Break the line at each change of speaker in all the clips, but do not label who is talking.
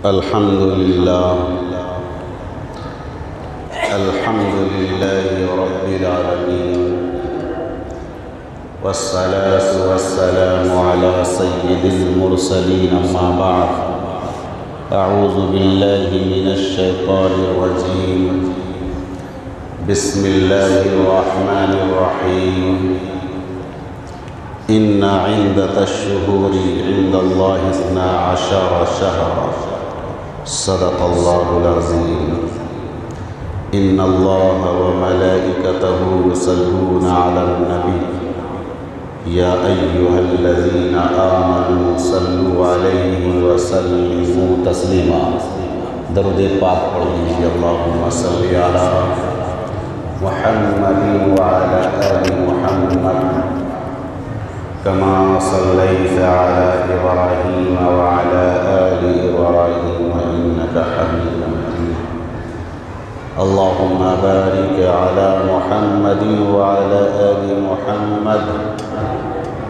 الحمد لله رب العالمين، والصلاة والسلام على سيد المرسلين، أما بعد. أعوذ بالله من الشيطان الرجيم. بسم الله الرحمن الرحيم. إن عدة الشهور عند الله 12 شهرا. صدق الله العظيم. إن الله وملائكته يصلون على النبي يا أيها الذين آمنوا صلوا عليه وسلموا تسليما. درود پاک پڑھ لیجیے. اللهم صل على محمد وعلى آل محمد كما صليت على إبراهيم وعلى آل إبراهيم إنك حميد مجيد. اللهم بارك على محمد وعلى آل محمد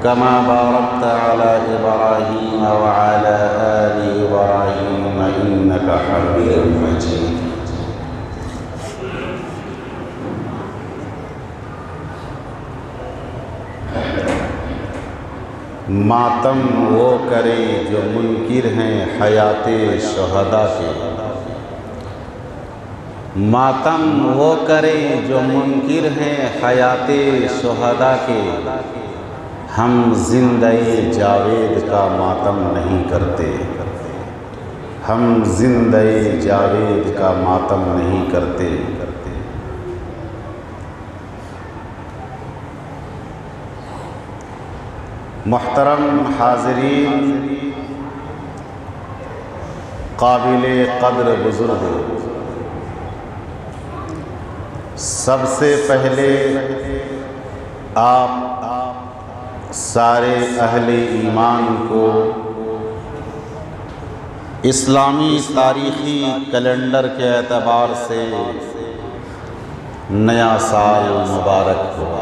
كما باركت على إبراهيم وعلى آل إبراهيم إنك حميد مجيد. ماتم وہ کرے جو منکر ہیں حیات شہداء کے. ماتم وہ کرے جو منکر ہیں حیات شہداء کے. ہم زندہ جاوید کا ماتم نہیں کرتے. ہم زندہ جاوید کا ماتم نہیں کرتے. محترم حاضرین، قابل قدر بزرگ، سب سے پہلے آپ سارے اہل ایمان کو اسلامی تاریخی کیلنڈر کے اعتبار سے نیا سال مبارک ہو.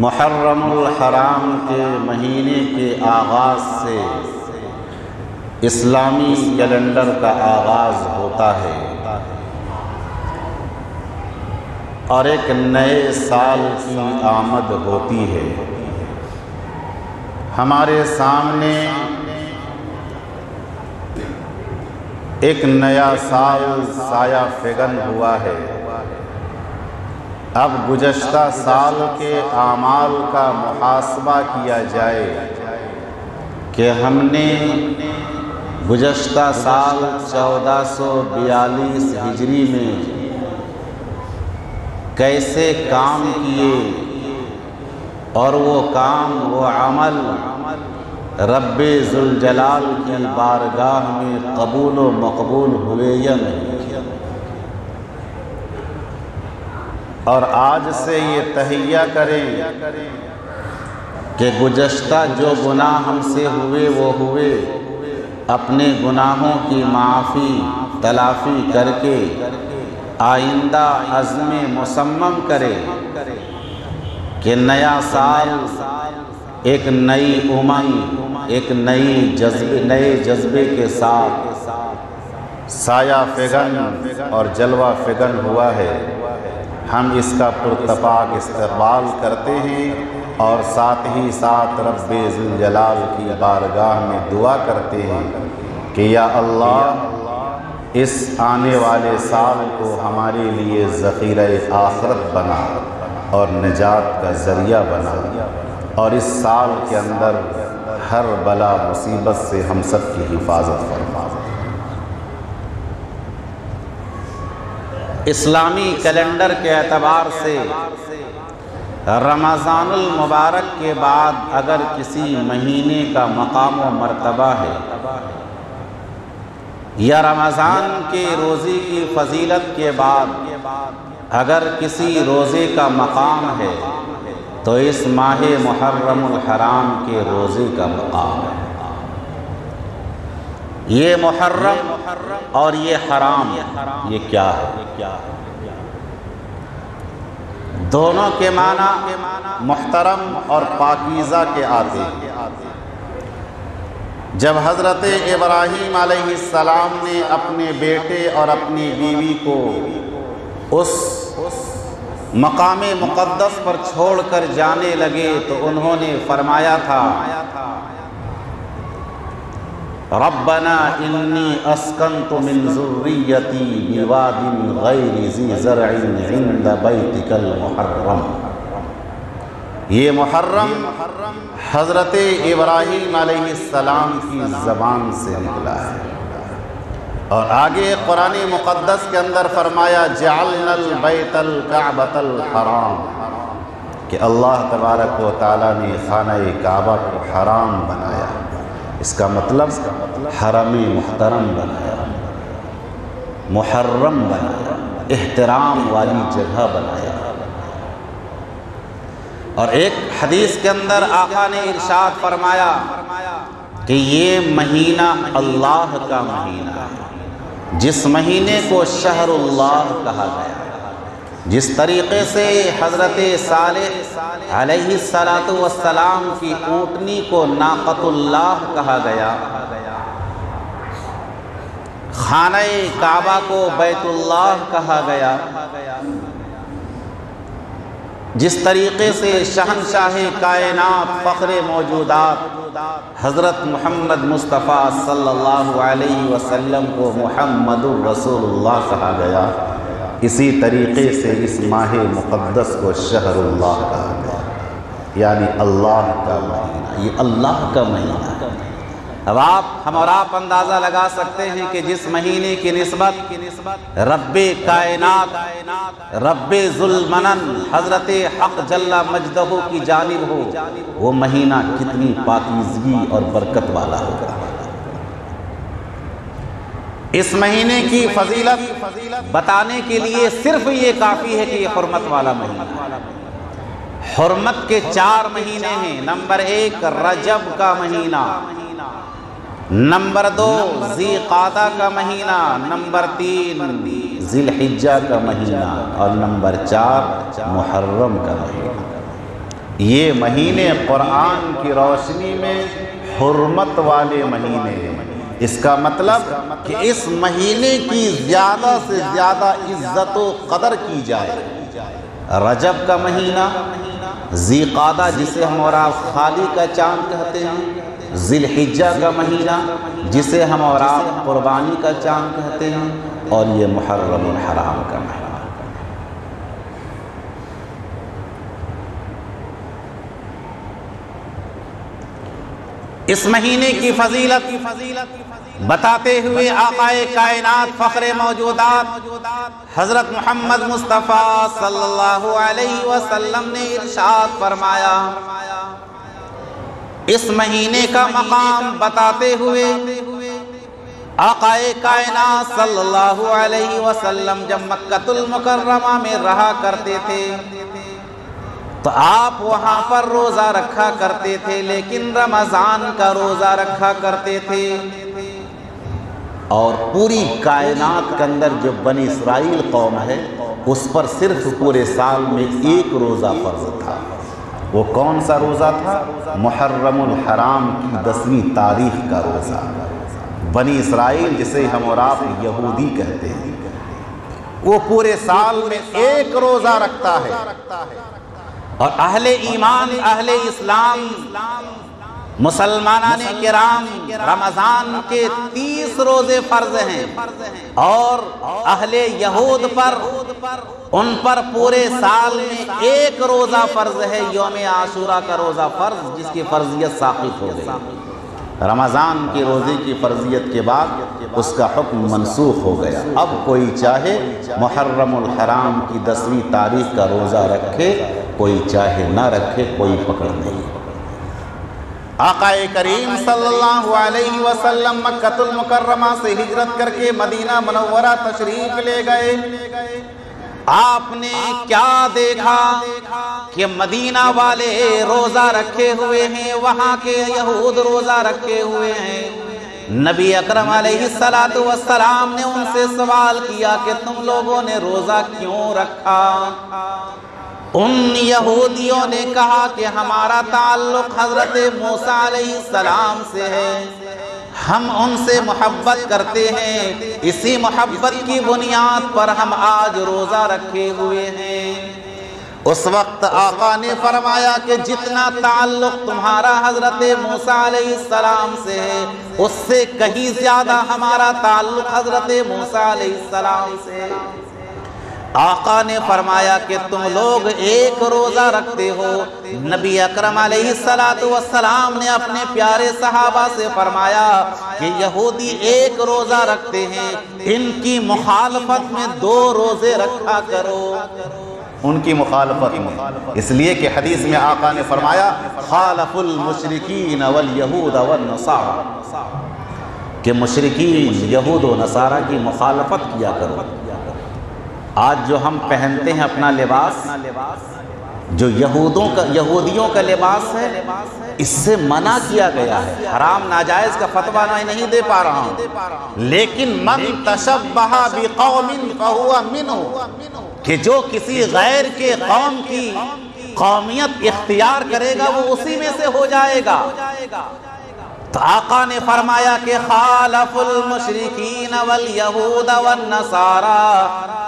محرم الحرام کے مہینے کے آغاز سے اسلامی کیلنڈر کا آغاز ہوتا ہے اور ایک نئے سال کی آمد ہوتی ہے. ہمارے سامنے ایک نیا سال سایہ فگن ہوا ہے. اب گزشتہ سال کے اعمال کا محاسبہ کیا جائے کہ ہم نے گزشتہ سال 1442 ہجری میں کیسے کام کیے اور وہ کام وہ عمل رب ذوالجلال کی بارگاہ میں قبول و مقبول ہوئے یا نہیں. اور آج سے یہ تہیہ کریں کہ گزشتہ جو گناہ ہم سے ہوئے وہ ہوئے، اپنے گناہوں کی معافی تلافی کر کے آئندہ عزم مصمم کرے کہ نیا سال ایک نئی امنگ، ایک نئے جذبے کے ساتھ سایہ فگن اور جلوہ فگن ہوا ہے. ہم اس کا پرتپاک استقبال کرتے ہیں اور ساتھ ہی ساتھ رب ذوالجلال کی بارگاہ میں دعا کرتے ہیں کہ یا اللہ اس آنے والے سال کو ہمارے لیے ذخیرہ آخرت بنا اور نجات کا ذریعہ بنا، اور اس سال کے اندر ہر بلا مصیبت سے ہم سب کی حفاظت فرما. اسلامی کیلنڈر کے اعتبار سے رمضان المبارک کے بعد اگر کسی مہینے کا مقام و مرتبہ ہے یا رمضان کے روزے کی فضیلت کے بعد اگر کسی روزے کا مقام ہے تو اس ماہ محرم الحرام کے روزے کا مقام ہے. یہ محرم اور یہ حرام یہ کیا ہے؟ دونوں کے معنی محترم اور پاکیزہ کے آتے ہیں۔ جب حضرت ابراہیم علیہ السلام نے اپنے بیٹے اور اپنی بیوی کو اس مقام مقدس پر چھوڑ کر جانے لگے تو انہوں نے فرمایا تھا ربنا انی اسکنت من ذریتی بواد غیر ذی زرع عند بیتک المحرم۔ یہ محرم حضرت ابراہیم علیہ السلام کی زبان سے نکلا ہے، اور آگے قرآن مقدس کے اندر فرمایا جعلنا البیت الکعبۃ الحرام، کہ اللہ تبارک و تعالیٰ نے خانہ کعبہ کو حرام بنایا۔ اس کا مطلب حرم محترم بنایا، محرم بنایا، احترام والی جگہ بنایا۔ اور ایک حدیث کے اندر آقا نے ارشاد فرمایا کہ یہ مہینہ اللہ کا مہینہ ہے، جس مہینے کو شہر اللہ کہا گیا۔ جس طریقے سے حضرت صالح علیہ السلام کی اونٹنی کو ناقۃ اللہ کہا گیا، خانہ کعبہ کو بیت اللہ کہا گیا، جس طریقے سے شہنشاہ کائنات فخر موجودات حضرت محمد مصطفیٰ صلی اللہ علیہ وسلم کو محمد الرسول اللہ کہا گیا، اسی طریقے سے اس ماہ مقدس کو شہر اللہ کہا گیا، یعنی اللہ کا مہینہ۔ یہ اللہ کا مہینہ ہے۔ اب ہم اور آپ اندازہ لگا سکتے ہیں کہ جس مہینے کی نسبت رب کائنات، رب ذوالمنن حضرت حق جل مجدہ کی جانب ہو، وہ مہینہ کتنی پاکیزگی اور برکت والا ہوگا۔ اس مہینے کی فضیلت بتانے کے لیے صرف یہ کافی ہے کہ یہ حرمت والا مہینہ ہے۔ حرمت کے 4 مہینے ہیں۔ نمبر 1 رجب کا مہینہ، نمبر 2 ذی قعدہ کا مہینہ، نمبر 3 ذی الحجہ کا مہینہ، اور نمبر 4 محرم کا مہینہ۔ یہ مہینے قرآن کی روشنی میں حرمت والے مہینے ہیں۔ اس کا مطلب کہ اس مہینے کی زیادہ سے زیادہ عزت و قدر کی جائے۔ رجب کا مہینہ، ذی قعدہ جسے ہم اور آپ خالی کا چاند کہتے ہیں، ذی الحجہ کا مہینہ جسے ہم اور آپ قربانی کا چاند کہتے ہیں، اور یہ محرم الحرام کا مہینہ۔ اس مہینے کی فضیلت بتاتے ہوئے آقا کائنات فخر موجودات حضرت محمد مصطفیٰ صلی اللہ علیہ وسلم نے ارشاد فرمایا، اس مہینے کا مقام بتاتے ہوئے آقا کائنات صلی اللہ علیہ وسلم جب مکہ المکرمہ میں رہا کرتے تھے تو آپ وہاں پر روزہ رکھا کرتے تھے، لیکن رمضان کا روزہ رکھا کرتے تھے۔ اور پوری کائنات کے اندر جو بنی اسرائیل قوم ہے اس پر صرف پورے سال میں ایک روزہ فرض تھا۔ وہ کون سا روزہ تھا؟ محرم الحرام کی 10ویں تاریخ کا روزہ۔ بنی اسرائیل جسے ہم اور آپ یہودی کہتے ہیں، وہ پورے سال میں ایک روزہ رکھتا ہے، اور اہل ایمان، اہل اسلام، مسلمانان کرام رمضان کے 30 روزے فرض ہیں، اور اہل یہود پر ان پر پورے سال میں ایک روزہ فرض ہے، یوم عاشوراء کا روزہ فرض، جس کی فرضیت ساقط ہو گئی۔ رمضان کے روزے کی فرضیت کے بعد اس کا حکم منسوخ ہو گیا۔ اب کوئی چاہے محرم الحرام کی 10ویں تاریخ کا روزہ رکھے، کوئی چاہے نہ رکھے، کوئی پکڑ نہیں۔ آقا کریم صلی اللہ علیہ وسلم مکہ المکرمہ سے ہجرت کر کے مدینہ منورہ تشریف لے گئے۔ آپ نے کیا دیکھا کہ مدینہ والے روزہ رکھے ہوئے ہیں، وہاں کے یہود روزہ رکھے ہوئے ہیں۔ نبی اکرم علیہ السلام نے ان سے سوال کیا کہ تم لوگوں نے روزہ کیوں رکھا؟ ان یہودیوں نے کہا کہ ہمارا تعلق حضرت موسیٰ علیہ السلام سے ہے، ہم ان سے محبت کرتے ہیں، اسی محبت کی بنیاد پر ہم آج روزہ رکھے ہوئے ہیں۔ اس وقت آقا نے فرمایا کہ جتنا تعلق تمہارا حضرت موسیٰ علیہ السلام سے ہے، اس سے کہیں زیادہ ہمارا تعلق حضرت موسیٰ علیہ السلام سے ہے۔ آقا نے فرمایا کہ تم لوگ ایک روزہ رکھتے ہو۔ نبی اکرم علیہ السلام نے اپنے پیارے صحابہ سے فرمایا کہ یہودی ایک روزہ رکھتے ہیں، ان کی مخالفت میں 2 روزے رکھا کرو، ان کی مخالفت میں، اس لیے کہ حدیث میں آقا نے فرمایا خالف المشرکین والیہود والنصارى، کہ مشرکین یہود و نصارہ کی مخالفت کیا کرو۔ آج جو ہم پہنتے ہیں اپنا لباس، جو یہودیوں کا لباس ہے، اس سے منع کیا گیا ہے، حرام ناجائز کا فتویٰ نہیں دے پا رہا ہوں، لیکن من تشبہ بقوم فہو منہ، کہ جو کسی غیر کے قوم کی قومیت اختیار کرے گا وہ اسی میں سے ہو جائے گا۔ تو آقا نے فرمایا کہ خالف المشرکین والیہود والنصارى،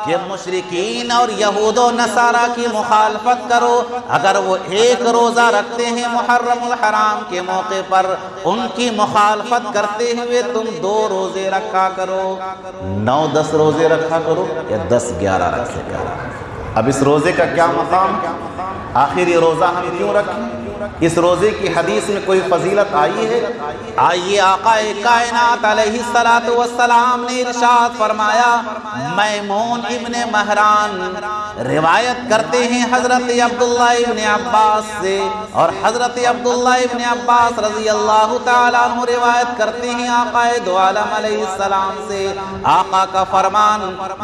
کہ مشرکین اور یہود و نصارہ کی مخالفت کرو۔ اگر وہ ایک روزہ رکھتے ہیں محرم الحرام کے موقع پر، ان کی مخالفت کرتے ہوئے تم 2 روزے رکھا کرو، 9-10 روزے رکھا کرو یا 10-11 رکھے کرو۔ اب اس روزے کا کیا مقام؟ آخر یہ روزہ ہم کیوں رکھیں؟ اس روزے کی حدیث میں کوئی فضیلت آئی ہے؟ آئیے آقا کائنات علیہ السلام نے ارشاد فرمایا، میمون ابن مہران روایت کرتے ہیں حضرت عبداللہ ابن عباس سے، اور حضرت عبداللہ ابن عباس رضی اللہ تعالیٰ عنہ روایت کرتے ہیں آقا دو عالم علیہ السلام سے۔ آقا کا فرمان،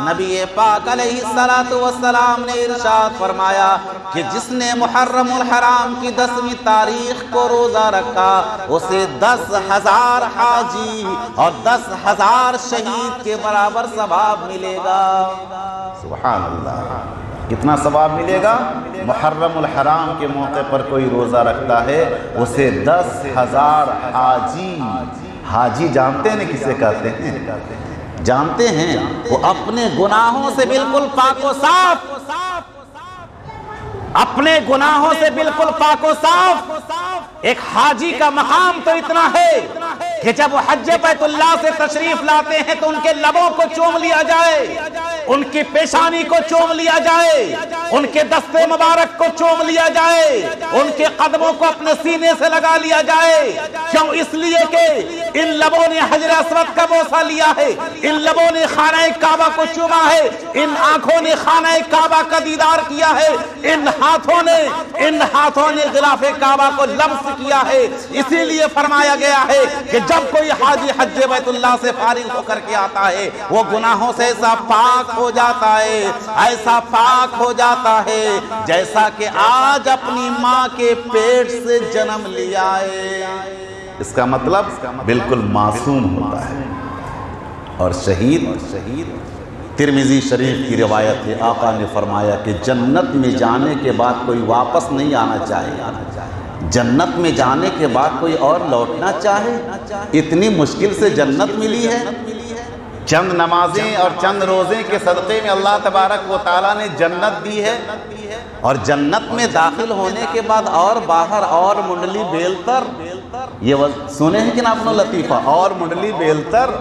نبی پاک علیہ السلام نے ارشاد فرمایا کہ جس نے محرم الحرام کی 10ویں تاریخ کو روزہ رکھا، اسے 10,000 حاجی اور 10,000 شہید کے برابر ثواب ملے گا۔ سبحان اللہ، کتنا ثواب ملے گا؟ محرم الحرام کے موقع پر کوئی روزہ رکھتا ہے، اسے 10,000 حاجی جانتے ہیں کسے کہتے ہیں؟ جانتے ہیں، وہ اپنے گناہوں سے بالکل پاک و صاف، اپنے گناہوں سے بالکل پاک و صاف۔ ایک حاجی کا مقام تو اتنا ہے کہ جب وہ حج بیت اللہ سے تشریف لاتے ہیں تو ان کے لبوں کو چوم لیا جائے، ان کی پیشانی کو چوم لیا جائے، ان کے دستے مبارک کو چوم لیا جائے، ان کے قدموں کو اپنے سینے سے لگا لیا جائے۔ کیوں؟ اس لیے کہ ان لبوں نے حجر اسود کا بوسہ لیا ہے، ان لبوں نے خانہ کعبہ کو چوما ہے، ان آنکھوں نے خانہ کعبہ کا دیدار کیا ہے، ان ہاتھوں نے غلاف کعبہ کو لمس کیا ہے۔ اسی لیے فرمایا گیا ہے کہ جب کوئی حاجی حج بیت اللہ سے فارغ ہو کر کے آتا ہے، وہ گناہوں سے ایسا پاک ہو جاتا ہے، ایسا پاک ہو جاتا ہے جیسا کہ آج اپنی ماں کے پیٹ سے جنم لیا ہے۔ اس کا مطلب بالکل معصوم ہوتا ہے۔ اور شہید ترمذی شریف کی روایت ہے، آقا نے فرمایا کہ جنت میں جانے کے بعد کوئی واپس نہیں آنا چاہے، جنت میں جانے کے بعد کوئی اور لوٹنا چاہے؟ اتنی مشکل سے جنت ملی ہے۔ چند نمازیں اور چند روزے کے صدقے میں اللہ تبارک و تعالیٰ نے جنت دی ہے، اور جنت میں داخل ہونے کے بعد اور باہر اور منڈلی بیلتر، یہ سنے ہیں کہ نا اپنا لطیفہ، اور منڈلی بیلتر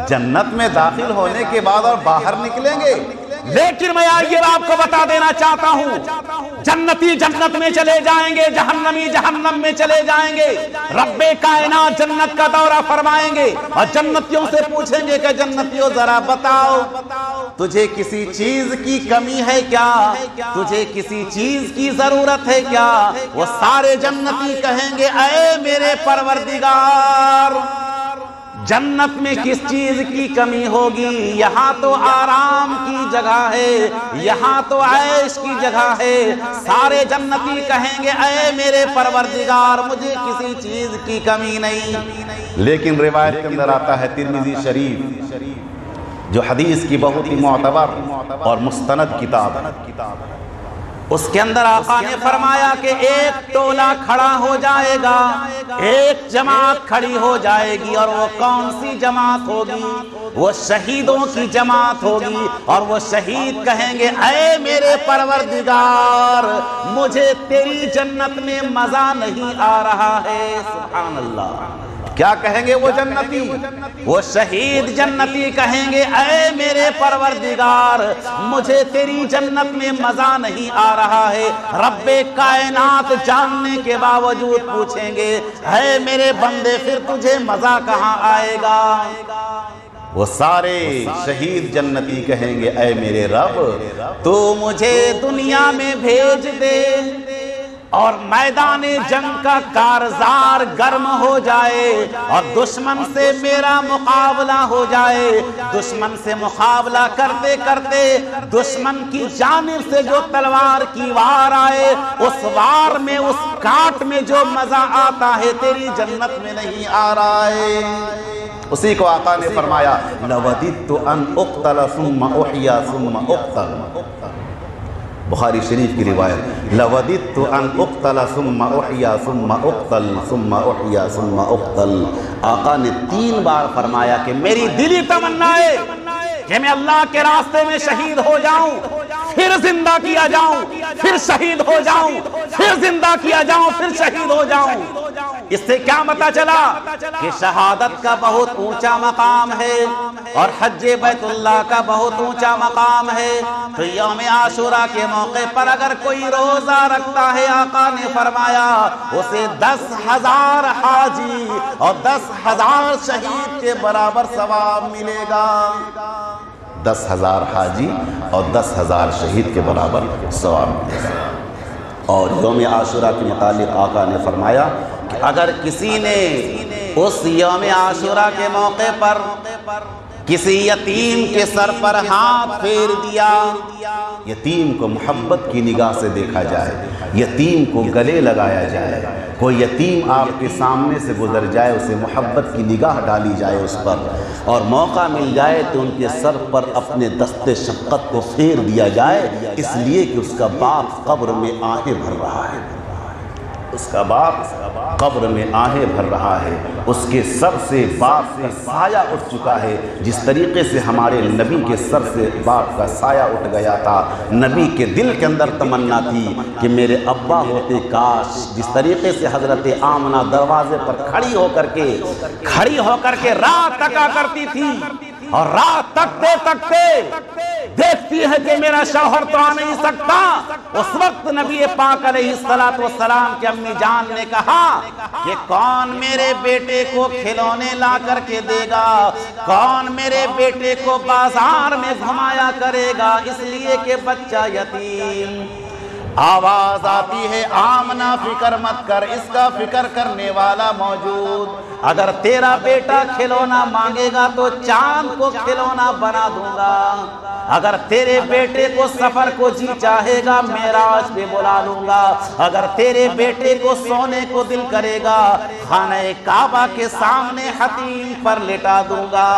جنت میں داخل ہونے کے بعد اور باہر نکلیں گے۔ لیکن میں آج یہ آپ کو بتا دینا چاہتا ہوں، جنتی جنت میں چلے جائیں گے، جہنمی جہنم میں چلے جائیں گے۔ رب کائنات جنت کا دورہ فرمائیں گے اور جنتیوں سے پوچھیں گے کہ جنتیوں ذرا بتاؤ، تجھے کسی چیز کی کمی ہے کیا؟ تجھے کسی چیز کی ضرورت ہے کیا؟ وہ سارے جنتی کہیں گے اے میرے پروردگار، جنت میں کس چیز کی کمی ہوگی؟ یہاں تو آرام کی جگہ ہے، یہاں تو عیش کی جگہ ہے۔ سارے جنتی کہیں گے اے میرے پروردگار، مجھے کسی چیز کی کمی نہیں۔ لیکن روایت کے اندر آتا ہے ترمذی شریف، جو حدیث کی بہت ہی معتبر اور مستند کتاب ہے، اس کے اندر آقا نے فرمایا کہ ایک ٹولہ کھڑا ہو جائے گا، ایک جماعت کھڑی ہو جائے گی، اور وہ کون سی جماعت ہوگی؟ وہ شہیدوں کی جماعت ہوگی، اور وہ شہید کہیں گے اے میرے پروردگار مجھے تیری جنت میں مزہ نہیں آ رہا ہے۔ سبحان اللہ، کیا کہیں گے وہ جنتی؟ وہ شہید جنتی کہیں گے اے میرے پروردگار مجھے تیری جنت میں مزہ نہیں آ رہا ہے۔ رب کائنات جاننے کے باوجود پوچھیں گے اے میرے بندے پھر تجھے مزہ کہاں آئے گا؟ وہ سارے شہید جنتی کہیں گے اے میرے رب تو مجھے دنیا میں بھیج دے اور میدان جنگ کا کارزار گرم ہو جائے اور دشمن سے میرا مقابلہ ہو جائے۔ دشمن سے مقابلہ کرتے کرتے دشمن کی جانب سے جو تلوار کی وار آئے اس وار میں اس کاٹ میں جو مزہ آتا ہے تیری جنت میں نہیں آ رہا ہے۔ اسی کو آقا نے فرمایا لَوَدِدْتُ أَنْ أُقْتَلَ ثُمَّ أُحْيَا ثُمَّ أُقْتَلَ، بخاری شریف کی روایت لَوَدِدْتُ أَنْ أُقْتَلَ ثُمَّ أُحْيَا ثُمَّ أُقْتَلْ ثُمَّ أُحْيَا ثُمَّ أُقْتَلْ۔ آقا نے 3 بار فرمایا کہ میری دلی تمنا ہے کہ میں اللہ کے راستے میں شہید ہو جاؤں، پھر زندہ کیا جاؤں، پھر شہید ہو جاؤں، پھر زندہ کیا جاؤں، پھر شہید ہو جاؤں۔ اس سے کیا پتہ چلا کہ شہادت کا بہت اونچا مقام ہے اور حج بیت اللہ کا بہت اونچا مقام ہے۔ تو یوم عاشورہ کے موقع پر اگر کوئی روزہ رکھتا ہے آقا نے فرمایا اسے 10,000 حاجی اور 10,000 شہید کے برابر ثواب ملے گا۔ 10,000 حاجی اور 10,000 شہید کے برابر ثواب ملے گا۔ اور یوم عاشورہ کے متعلق آقا نے فرمایا کہ اگر کسی نے اس یوم عاشورہ کے موقع پر کسی یتیم کے سر پر ہاتھ پھیر دیا، یتیم کو محبت کی نگاہ سے دیکھا جائے، یتیم کو گلے لگایا جائے، کوئی یتیم آپ کے سامنے سے گزر جائے اسے محبت کی نگاہ ڈالی جائے اس پر، اور موقع مل جائے تو ان کے سر پر اپنے دست شفقت کو پھیر دیا جائے، اس لیے کہ اس کا باپ قبر میں آہیں بھر رہا ہے، اس کا باپ قبر میں آہیں بھر رہا ہے، اس کے سر سے باپ کا سایہ اٹھ چکا ہے، جس طریقے سے ہمارے نبی کے سر سے باپ کا سایہ اٹھ گیا تھا۔ نبی کے دل کے اندر تمنا تھی کہ میرے ابا ہوتے کاش، جس طریقے سے حضرت آمنہ دروازے پر کھڑی ہو کر کے رات تکا کرتی تھی اور رات تکتے تکتے دیکھتی ہے کہ میرا شوہر تو آ نہیں سکتا، اس وقت نبی پاک علیہ السلام کی امی جان نے کہا کہ کون میرے بیٹے کو کھلونے لا کر کے دے گا، کون میرے بیٹے کو بازار میں گھمایا کرے گا، اس لیے کہ بچہ یتیم۔ آواز آتی ہے آمنہ فکر مت کر، اس کا فکر کرنے والا موجود، اگر تیرا بیٹا کھلونا مانگے گا تو چاند کو کھلونا بنا دوں گا، اگر تیرے بیٹے کو سفر کو جی چاہے گا معراج پہ بلا لوں گا، اگر تیرے بیٹے کو سونے کو دل کرے گا خانہ کعبہ کے سامنے حتیم پر لٹا دوں گا۔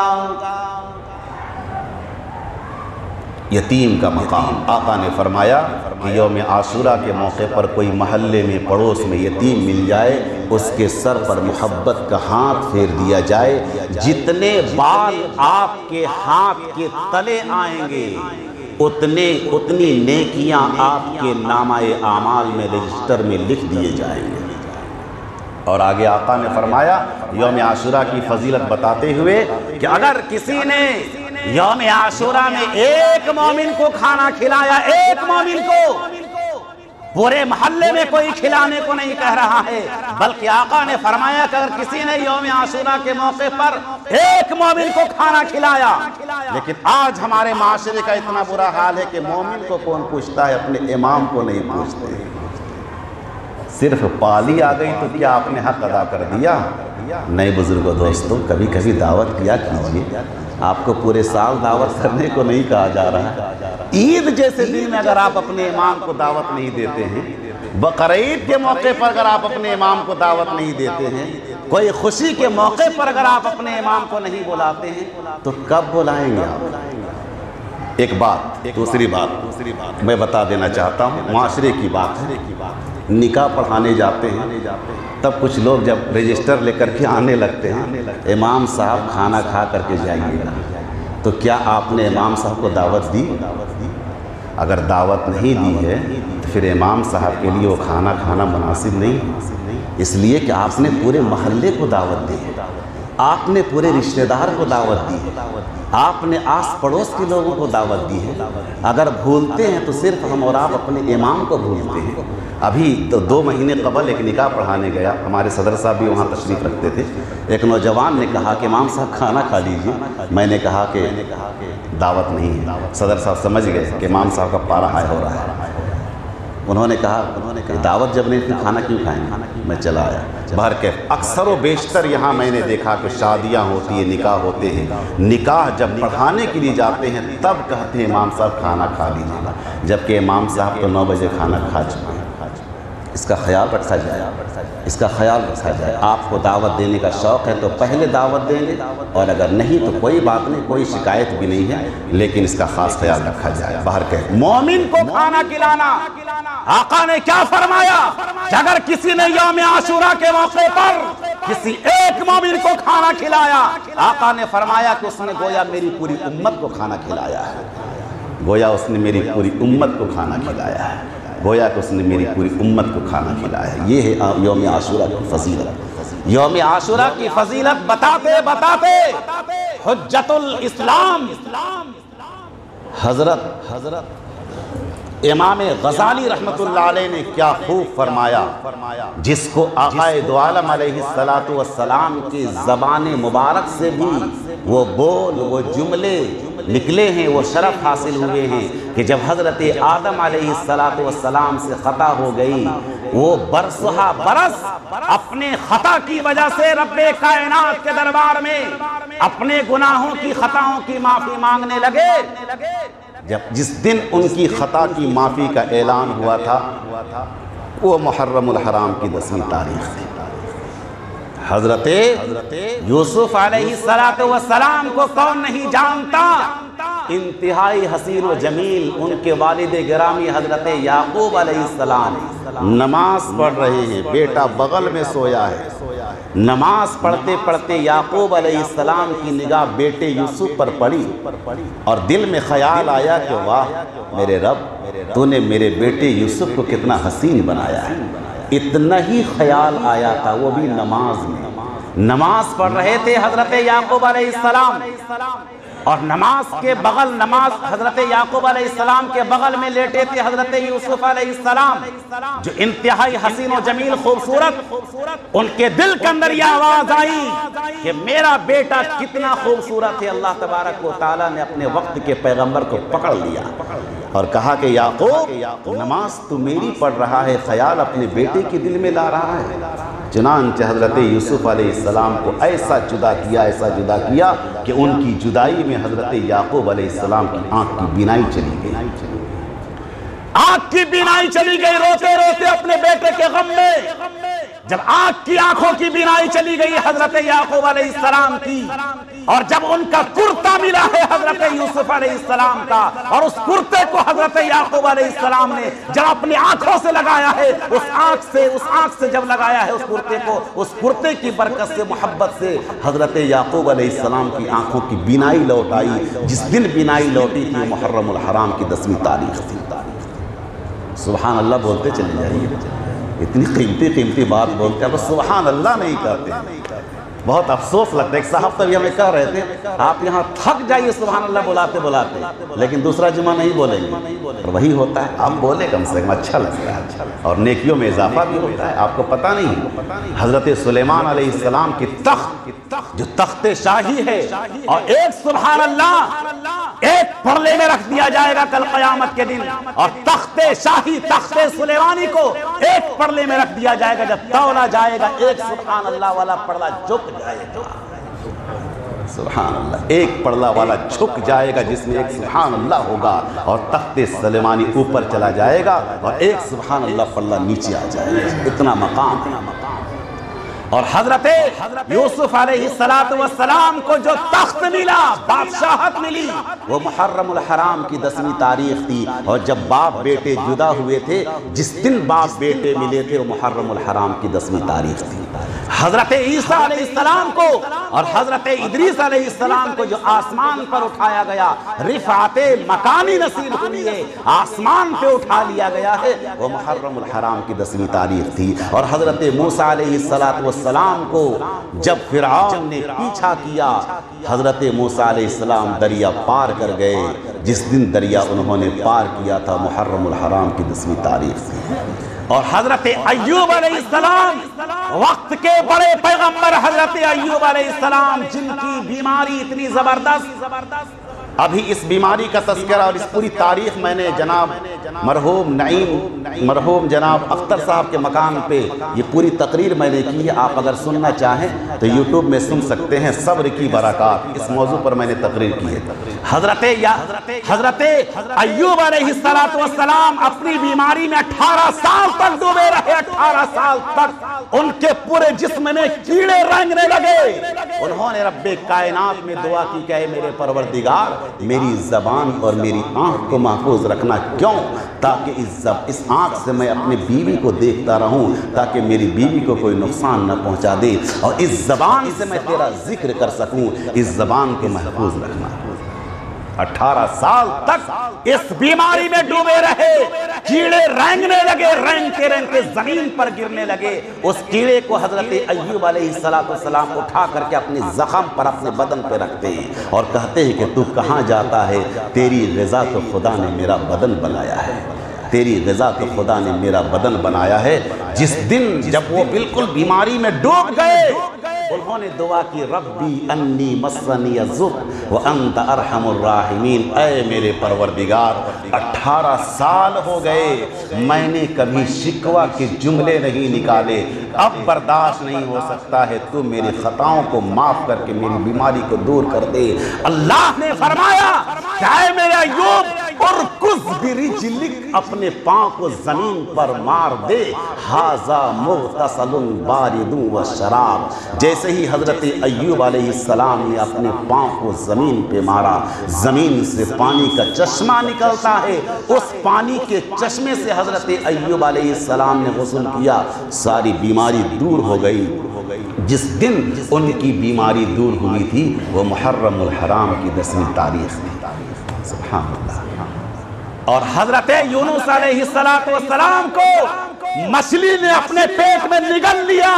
یتیم کا مقام، آقا نے فرمایا کہ یوم عاشورہ کے موقع پر کوئی محلے میں پڑوس میں یتیم مل جائے اس کے سر پر محبت کا ہاتھ پھیر دیا جائے، جتنے بال آپ کے ہاتھ کے تلے آئیں گے اتنی نیکیاں آپ کے نامہ اعمال میں رجسٹر میں لکھ دیے جائیں گے۔ اور آگے آقا نے فرمایا یوم عاشورہ کی فضیلت بتاتے ہوئے کہ اگر کسی نے یوم عاشورہ میں ایک مومن کو کھانا کھلایا، ایک مومن کو، پورے محلے میں کوئی کھلانے کو نہیں کہہ رہا ہے، بلکہ آقا نے فرمایا کہ اگر کسی نے یوم عاشورہ کے موقع پر ایک مومن کو کھانا کھلایا، لیکن آج ہمارے معاشرے کا اتنا برا حال ہے کہ مومن کو کون پوچھتا ہے، اپنے امام کو نہیں پوچھتے۔ صرف پالی آ گئی تو کیا آپ نے حق ادا کر دیا؟ نئے بزرگوں دوستوں، کبھی کبھی دعوت کیا کیجئے، آپ کو پورے سال دعوت کرنے کو نہیں کہا جا رہا ہے۔ عید جیسے دن میں اگر آپ اپنے امام کو دعوت نہیں دیتے ہیں، بقرعید کے موقع پر اگر آپ اپنے امام کو دعوت نہیں دیتے ہیں، کوئی خوشی کے موقع پر اگر آپ اپنے امام کو نہیں بلاتے ہیں تو کب بلائیں گے آپ؟ ایک بات دوسری بات میں بتا دینا چاہتا ہوں، معاشرے کی بات ہے۔ نکاح پڑھانے جاتے ہیں تب کچھ لوگ جب رجسٹر لے کر کے آنے لگتے ہیں، امام صاحب کھانا کھا کر کے جائیے گا، تو کیا آپ نے امام صاحب کو دعوت دی؟ اگر دعوت نہیں دی ہے تو پھر امام صاحب کے لیے وہ کھانا کھانا مناسب نہیں، اس لیے کہ آپ نے پورے محلے کو دعوت دی ہے، آپ نے پورے رشتہ دار کو دعوت دی ہے، آپ نے آس پڑوس کے لوگوں کو دعوت دی ہے۔ اگر بھولتے ہیں تو صرف ہم اور آپ اپنے امام کو بھولتے ہیں۔ ابھی تو 2 مہینے قبل ایک نکاح پڑھانے گیا، ہمارے صدر صاحب بھی وہاں تشریف رکھتے تھے۔ ایک نوجوان نے کہا کہ امام صاحب کھانا کھا لیجیے، میں نے کہا کہ دعوت نہیں ہے۔ صدر صاحب سمجھ گئے کہ امام صاحب کا پارا ہائی ہو رہا ہے، انہوں نے کہا کہ دعوت جب نہیں پھر کھانا کیوں کھائیں گے؟ میں چلا آیا۔ بہرکیف اکثر و بیشتر یہاں میں نے دیکھا کہ شادیاں ہوتی ہیں، نکاح ہوتے ہیں، نکاح جب پڑھانے کے لیے جاتے ہیں تب کہتے ہیں امام صاحب کھانا کھا لیجیے گا، جبکہ امام صاحب تو 9 بجے کھانا کھا چکے ہیں۔ اس کا خیال رکھا جائے، اس کا خیال رکھا جائے۔ آپ کو دعوت دینے کا شوق ہے تو پہلے دعوت دیں گے، اور اگر نہیں تو کوئی بات نہیں، کوئی شکایت بھی نہیں ہے، لیکن اس کا خاص خیال رکھا جائے۔ باہر کہ مومن کو کھانا کھلانا، آقا نے کیا فرمایا کہ اگر کسی نے یوم عاشورہ کے موقع پر کسی ایک مومن کو کھانا کھلایا، آقا نے فرمایا کہ اس نے گویا میری پوری امت کو کھانا کھلایا ہے، گویا اس نے میری پوری امت کو کھانا کھلایا ہے، گویا کہ اس نے میری پوری امت کو کھانا کھلایا ہے۔ یہ ہے یوم عاشورہ کی فضیلت۔ یوم عاشورہ کی فضیلت بتاتے بتاتے حجت الاسلام حضرت امام غزالی رحمت اللہ علیہ نے کیا خوب فرمایا، جس کو آقا دو عالم علیہ السلام کی زبان مبارک سے بھی وہ بول، وہ جملے نکلے ہیں، وہ شرف حاصل ہوئے ہیں کہ جب حضرت آدم علیہ السلام سے خطا ہو گئی، وہ برسہ برس اپنے خطا کی وجہ سے رب کائنات کے دربار میں اپنے گناہوں کی خطاؤں کی معافی مانگنے لگے۔ جس دن ان کی خطا کی معافی کا اعلان ہوا تھا وہ محرم الحرام کی 10ویں تاریخ تھی۔ حضرت یوسف علیہ السلام کو کون نہیں جانتا، انتہائی حسین و جمیل ان کے والد گرامی حضرت یعقوب علیہ السلام نماز پڑھ رہے ہیں، بیٹا بغل میں سویا ہے، نماز پڑھتے پڑھتے یعقوب علیہ السلام کی نگاہ بیٹے یوسف پر پڑی، اور دل میں خیال آیا کہ واہ میرے رب، تو نے میرے بیٹے یوسف کو کتنا حسین بنایا ہے۔ اتنا ہی خیال آیا تھا، وہ بھی نماز میں، نماز پڑھ رہے تھے حضرت یعقوب علیہ السلام، اور نماز کے بغل، نماز حضرت یعقوب علیہ السلام کے بغل میں لیٹے تھے حضرت یوسف علیہ السلام، جو انتہائی حسین و جمیل خوبصورت۔ ان کے دل کے اندر یہ آواز آئی کہ میرا بیٹا کتنا خوبصورت ہے۔ اللہ تبارک و تعالیٰ نے اپنے وقت کے پیغمبر کو پکڑ لیا اور کہا کہ یعقوب نماز تو میری پڑھ رہا ہے، خیال اپنے بیٹے کے دل میں لا رہا ہے۔ چنانچہ حضرت یوسف علیہ السلام کو ایسا جدا کیا، ایسا جدا کیا کہ ان کی جدائی میں حضرت یعقوب علیہ السلام کی آنکھ کی بینائی چلی گئی، آنکھ کی بینائی چلی گئی، روتے روتے اپنے بیٹے کے غم میں۔ جب آنکھوں کی بینائی چلی گئی حضرت یعقوب علیہ السلام کی، اور جب ان کا کرتا ملا ہے حضرت یوسف علیہ السلام کا، اور اس کرتے کو حضرت یعقوب علیہ السلام نے جب اپنی آنکھوں سے لگایا ہے، اس آنکھ سے جب لگایا ہے اس کرتے کو، اس کرتے کی برکت سے، محبت سے حضرت یعقوب علیہ السلام کی آنکھوں کی بینائی لوٹ آئی۔ جس دن بینائی لوٹی تھی محرم الحرام کی 10ویں تاریخ تھی۔ سبحان اللہ بولتے چلے جائیے، اتنی قیمتی بات بولتے ہیں، بس سبحان اللہ نہیں کہتے، بہت افسوس لگتا ہے۔ ایک صاحب تو ہمیں کہہ رہے تھے آپ یہاں تھک جائیے سبحان اللہ بلاتے بلاتے، لیکن دوسرا جمعہ نہیں بولیں گے، اور وہی ہوتا ہے آپ بولے کم سے کم، اچھا لگتا ہے، اور نیکیوں میں اضافہ بھی ہوتا ہے۔ آپ کو پتہ نہیں حضرت سلیمان علیہ السلام کی تخت جو تخت شاہی ہے، اور ایک سبحان اللہ ایک پرلے میں رکھ دیا جائے گا کل قیامت کے دن، اور تخت شاہی تخت سلیمانی کو ایک پرلے میں رکھ دیا جائے گا، جب تولا جائے گا ایک سبحان اللہ والا پرلا جھک جائے گا، سبحان اللہ ایک پرلا والا جھک جائے گا جس میں ایک سبحان اللہ ہوگا، اور تخت سلیمانی اوپر چلا جائے گا اور ایک سبحان اللہ پرلا نیچے آ جائے گا، اتنا مقام ہے۔ اور حضرت یوسف علیہ السلام کو جو تخت ملا، بادشاہت ملی، وہ محرم الحرام کی 10ویں تاریخ تھی، اور جب باپ بیٹے جدا ہوئے تھے، جس دن باپ بیٹے ملے تھے، وہ محرم الحرام کی 10ویں تاریخ تھی۔ حضرت عیسیٰ علیہ السلام کو اور حضرت ادریس علیہ السلام کو جو آسمان پر اٹھایا گیا، رفعت مکانی نصیب ہوئی ہے، آسمان پہ اٹھا لیا گیا ہے، وہ محرم الحرام کی 10ویں تاریخ تھی۔ اور حضرت موسیٰ علیہ السلام کو جب فرعون نے پیچھا کیا، حضرت موسیٰ علیہ السلام دریا پار کر گئے، جس دن دریا انہوں نے پار کیا تھا، محرم الحرام کی 10ویں تاریخ تھی۔ اور حضرت ایوب علیہ السلام، وقت کے بڑے پیغمبر حضرت ایوب علیہ السلام، جن کی بیماری اتنی زبردست، ابھی اس بیماری کا تذکرہ اور اس پوری تاریخ میں نے جناب مرحوم جناب اختر صاحب کے مکان پہ یہ پوری تقریر میں نے کی ہے، آپ اگر سننا چاہیں تو یوٹیوب میں سن سکتے ہیں، صبر کی برکات، اس موضوع پر میں نے تقریر کی ہے۔ حضرت ایوب علیہ السلام اپنی بیماری میں 18 سال تک ڈوبے رہے، 18 سال تک ان کے پورے جسم میں کیڑے رنگنے لگے۔ انہوں نے رب کائنات میں دعا کی کہ اے میرے پروردگار، میری زبان اور میری آنکھ کو محفوظ رکھنا، کیوں؟ تاکہ اس آنکھ سے میں اپنی بیوی کو دیکھتا رہوں، تاکہ میری بیوی کو کوئی نقصان نہ پہنچا دے، اور اس زبان سے میں تیرا ذکر کر سکوں، اس زبان کو محفوظ رکھنا۔ 18 سال تک اس بیماری میں ڈوبے رہے، کیڑے رینگنے لگے، رینگ کے زمین پر گرنے لگے۔ اس کیڑے کو حضرت ایوب علیہ السلام اٹھا کر کے اپنے زخم پر، اپنے بدن پہ رکھتے ہیں اور کہتے ہیں کہ تو کہاں جاتا ہے؟ تیری غذا تو خدا نے میرا بدن بنایا ہے، تیری غذا تو خدا نے میرا بدن بنایا ہے۔ جس دن جب وہ بالکل بیماری میں ڈوب گئے، انہوں نے دعا کی، ربی انی مسنی الضر وانت ارحم الراحمین، اے میرے پروردگار، 18 سال ہو گئے، میں نے کبھی شکوہ کے جملے نہیں نکالے، اب برداشت نہیں ہو سکتا ہے، تو میری خطاؤں کو معاف کر کے میری بیماری کو دور کر دے۔ اللہ نے فرمایا کہ اے میرے ایوب، ارکض برجلک، اپنے پاؤں کو زمین پر مار دے، ھذا مغتسل بارد وشراب۔ جیسے ہی حضرت ایوب علیہ السلام نے اپنے پاؤں کو زمین پہ مارا، زمین سے پانی کا چشمہ نکلتا ہے، اس پانی کے چشمے سے حضرت ایوب علیہ السلام نے غسل کیا، ساری بیماری دور ہو گئی۔ جس دن ان کی بیماری دور ہوئی تھی، وہ محرم الحرام کی 10ویں تاریخ تھی۔ سبحان اللہ۔ اور حضرت یونس علیہ السلام کو مچھلی نے اپنے پیٹ میں نگل لیا،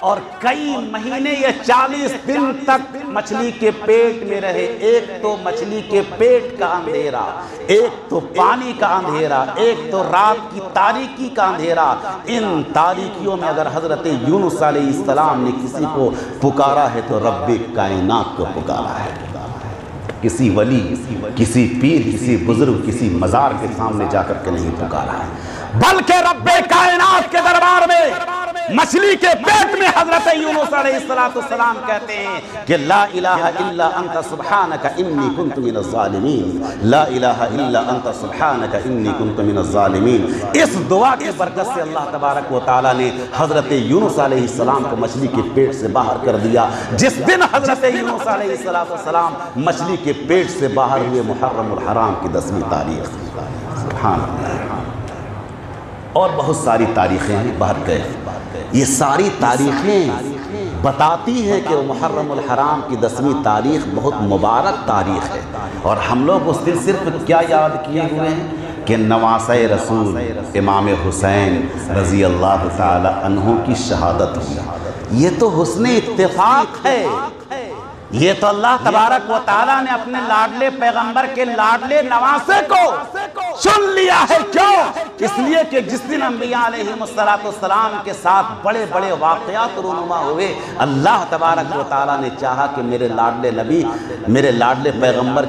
اور کئی مہینے یا 40 دن تک مچھلی کے پیٹ میں رہے۔ ایک تو مچھلی کے پیٹ کا اندھیرا، ایک تو پانی کا اندھیرا، ایک تو رات کی تاریکی کا اندھیرا۔ ان تاریکیوں میں اگر حضرت یونس علیہ السلام نے کسی کو پکارا ہے تو رب کائنات کو پکارا ہے، کسی ولی، کسی پیر، کسی بزرگ، کسی مزار کے سامنے جا کر کے نہیں پکارا ہے، بلکہ رب کائنات کے دربار میں مچھلی کے پیٹ میں حضرت یونس علیہ السلام کہتے ہیں کہ لا الہ الا انت سبحانک انی کنت من الظالمین، لا الہ الا انت سبحانک انی کنت من الظالمین۔ اس دعا کی برکت سے اللہ تبارک و تعالیٰ نے حضرت یونس علیہ السلام کو مچھلی کے پیٹ سے باہر کر دیا۔ جس دن حضرت یونس علیہ السلام مچھلی کے پیٹ سے باہر ہوئے، محرم الحرام کی 10ویں تاریخ۔ سبحان اللہ۔ اور بہت ساری تاریخیں ہیں، باہر گئے، یہ ساری تاریخیں بتاتی ہیں کہ محرم الحرام کی 10ویں تاریخ بہت مبارک تاریخ ہے، اور ہم لوگ اس دن صرف کیا یاد کیے ہوئے ہیں کہ نواسۂ رسول امام حسین رضی اللہ تعالی عنہ کی شہادت ہوئی۔ یہ تو حسن اتفاق ہے، یہ تو اللہ تبارک و تعالیٰ نے اپنے لاڈلے پیغمبر کے لاڈلے نواسے کو چن لیا ہے۔ کیوں؟ اس لیے کہ جس دن انبیاء علیہ السلام کے ساتھ بڑے بڑے واقعات رونما ہوئے، اللہ تبارک و تعالیٰ نے چاہا کہ میرے لاڈلے نبی، میرے لاڈلے پیغمبر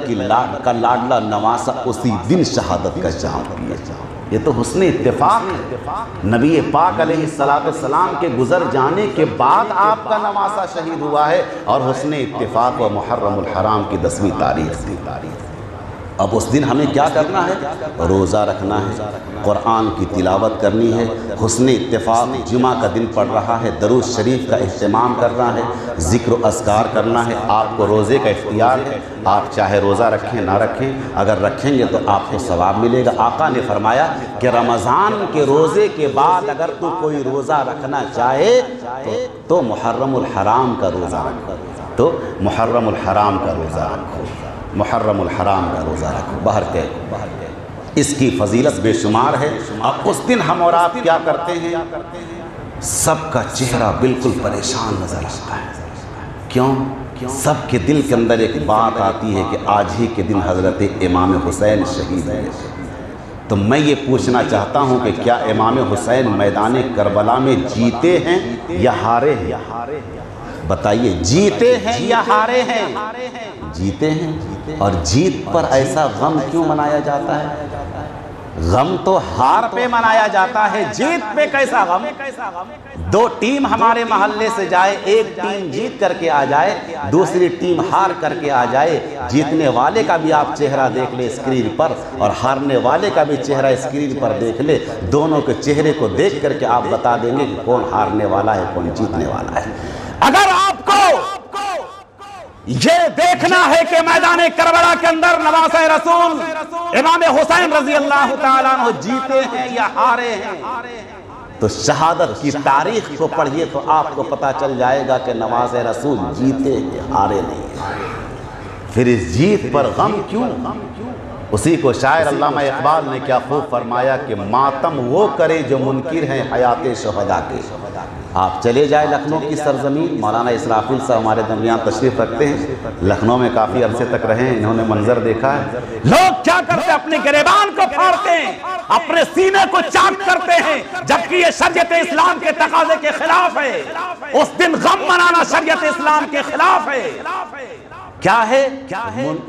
کا لاڈلہ نواسا اسی دن شہادت کا چاہا۔ یہ تو حسن اتفاق ہے۔ نبی پاک علیہ السلام کے گزر جانے کے بعد آپ کا نواسا شہید ہوا ہے، اور حسن اتفاق و محرم الحرام کی 10ویں تاریخ تھی۔ اب اس دن ہمیں کیا کرنا ہے؟ روزہ رکھنا ہے، قرآن کی تلاوت کرنی ہے، حسن اتفاق جمعہ کا دن پڑھ رہا ہے، درود شریف کا اہتمام کرنا ہے، ذکر و اذکار کرنا ہے۔ آپ کو روزے کا اختیار ہے، آپ چاہے روزہ رکھیں نہ رکھیں، اگر رکھیں گے تو آپ کو ثواب ملے گا۔ آقا نے فرمایا کہ رمضان کے روزے کے بعد اگر تو کوئی روزہ رکھنا چاہے تو محرم الحرام کا روزہ رکھو، تو محرم الحرام کا روزہ رکھو، محرم الحرام کا روزہ رکھو، باہر کے اس کی فضیلت بے شمار ہے۔ اب اس دن ہم اور آپ کیا کرتے ہیں؟ سب کا چہرہ بالکل پریشان نظر آتا ہے۔ کیوں؟ سب کے دل کے اندر ایک بات آتی ہے کہ آج ہی کے دن حضرت امام حسین شہید ہوئے۔ تو میں یہ پوچھنا چاہتا ہوں کہ کیا امام حسین میدان کربلا میں جیتے ہیں یا ہارے ہیں؟ بتائیے، جیتے ہیں یا ہارے ہیں؟ جیتے ہیں۔ اور جیت پر ایسا غم کیوں منایا جاتا ہے؟ غم تو ہار پہ منایا جاتا ہے، جیت پہ کیسا غم؟ دو ٹیم ہمارے محلے سے جائے، ایک ٹیم جیت کر کے آ جائے، دوسری ٹیم ہار کر کے آ جائے، جیتنے والے کا بھی آپ چہرہ دیکھ لیں اسکرین پر اور ہارنے والے کا بھی چہرہ اسکرین پر دیکھ لیں، دونوں کے چہرے کو دیکھ کر کے آپ بتا دیں گے کہ کون ہارنے والا ہے کون جیتنے والا ہے۔ اگر آپ کو یہ دیکھنا ہے کہ میدان کربلا کے اندر نواسہ رسول امام حسین رضی اللہ تعالیٰ عنہ جیتے ہیں یا ہارے ہیں، تو شہادت کی تاریخ کو پڑھیے تو آپ کو پتا چل جائے گا کہ نواسہ رسول جیتے ہیں ہارے نہیں ہیں۔ پھر اس جیت پر غم کیوں؟ اسی کو شاعر علامہ اقبال نے کیا خوب فرمایا کہ ماتم وہ کرے جو منکر ہیں حیات شہداء کے۔ آپ چلے جائیں لکھنؤ کی سرزمین، مولانا اسرافیل صاحب ہمارے درمیان تشریف رکھتے ہیں، لکھنؤ میں کافی عرصے تک رہے ہیں، انہوں نے منظر دیکھا ہے۔ لوگ کیا کرتے ہیں؟ اپنے گریبان کو پھاڑتے ہیں، اپنے سینے کو چاک کرتے ہیں، جبکہ یہ شریعت اسلام کے تقاضے کے خلاف ہے۔ اس دن غم منانا شریعت اسلام کے خلاف ہے۔ کیا ہے؟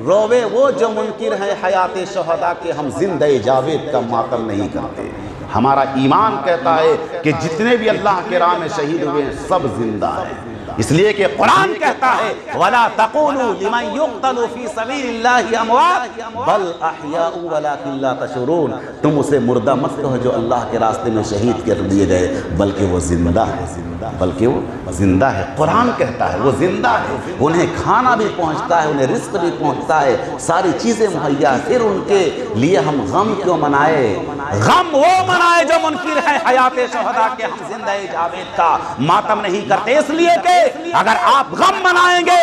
روے وہ جو منکر ہیں حیات شہداء کے، ہم زندہ جاوید کا ماتم نہیں کرتے۔ ہمارا ایمان کہتا ہے کہ جتنے بھی اللہ کے راہ میں شہید ہوئے ہیں سب زندہ ہیں، اس لیے کہ قرآن کہتا ہے وَلَا تَقُولُوا لِمَنْ يُقْتَلُ فِي سَبِيلِ اللَّهِ أَمْوَاتٌ بَلْ أَحْيَاءٌ وَلَكِنْ لَا تَشْعُرُونَ، تم اسے مردہ مت کہو جو اللہ کے راستے میں شہید کر دیے گئے، بلکہ وہ زندہ ہے، بلکہ وہ زندہ ہے۔ قرآن کہتا ہے وہ زندہ ہے، انہیں کھانا بھی پہنچتا ہے، انہیں رزق بھی پہنچتا ہے، ساری چیزیں مہیا ہے، پھر ان کے لیے ہم غم کیوں منائے؟ غم وہ منائے جو منکر ہے حیات شہداء کے، ہم زندہ جاوید کا ماتم نہیں کرتے، اس لیے کہ اگر آپ غم منائیں گے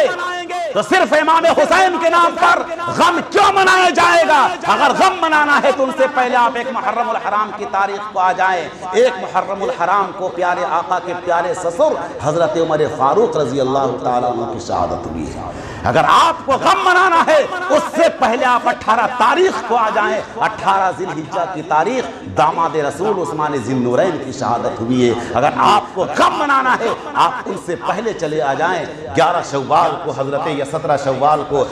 تو صرف امام حسین کے نام پر غم کیوں منایا جائے گا؟ اگر غم منانا ہے تو ان سے پہلے آپ ایک محرم الحرام کی تاریخ کو آ جائیں۔ ایک محرم الحرام کو پیارے آقا کے پیارے سسر حضرت عمر فاروق رضی اللہ تعالیٰ عنہ کی شہادت ہوئی ہے۔ اگر آپ کو غم منانا ہے اس سے پہلے آپ 18 تاریخ کو آ جائیں۔ 18 ذی الحجہ کی تاریخ داماد رسول عثمان ذی النورین کی شہادت ہوئی ہے۔ اگر آپ کو غم منانا ہے آپ ان سے پہلے چلے آ جائیں۔ 11 شوال کو حضرت یا 17 شوال کو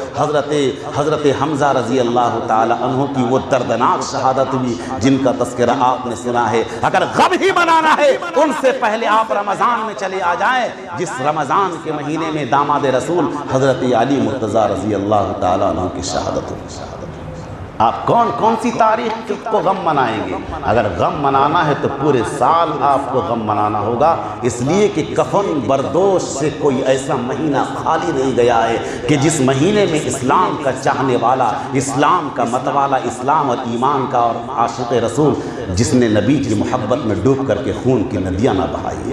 حضرت حمزہ رضی اللہ تعالی عنہ کی وہ دردناک شہادت ہوئی جن کا تذکرہ آپ نے سنا ہے۔ اگر غم ہی منانا ہے ان سے پہلے آپ رمضان میں چلے آ جائیں، جس رمضان کے مہینے میں داماد رسول حضرت علی مرتضیٰ رضی اللہ تعالیٰ عنہ کی شہادت ہوئی۔ آپ کون سی تاریخ کو غم منائیں گے؟ اگر غم منانا ہے تو پورے سال آپ کو غم منانا ہوگا، اس لیے کہ کفن بردوش سے کوئی ایسا مہینہ خالی نہیں گیا ہے کہ جس مہینے میں اسلام کا چاہنے والا، اسلام کا متوالا، اسلام اور ایمان کا اور عاشق رسول جس نے نبی کی محبت میں ڈوب کر کے خون کی ندیاں نہ بہائی۔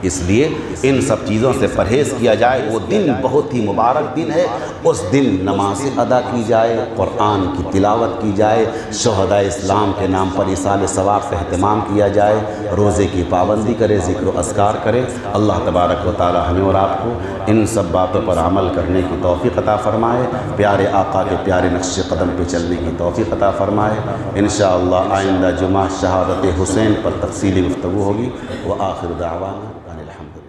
اس لیے ان سب چیزوں سے پرہیز کیا جائے۔ وہ دن بہت ہی مبارک دن ہے، اس دن نمازیں ادا کی جائے، قرآن کی تلاوت کی جائے، شہداء اسلام کے نام پر ایصال ثواب کا اہتمام کیا جائے، روزے کی پابندی کرے، ذکر و اذکار کرے۔ اللہ تبارک و تعالی ہمیں اور آپ کو ان سب باتوں پر عمل کرنے کی توفیق عطا فرمائے، پیارے آقا کے پیارے نقش قدم پہ چلنے کی توفیق عطا فرمائے۔ انشاءاللہ آئندہ جمعہ شہادت حسین پر تفصیلی گفتگو ہوگی۔ وآخر دعوانا الحمد للہ۔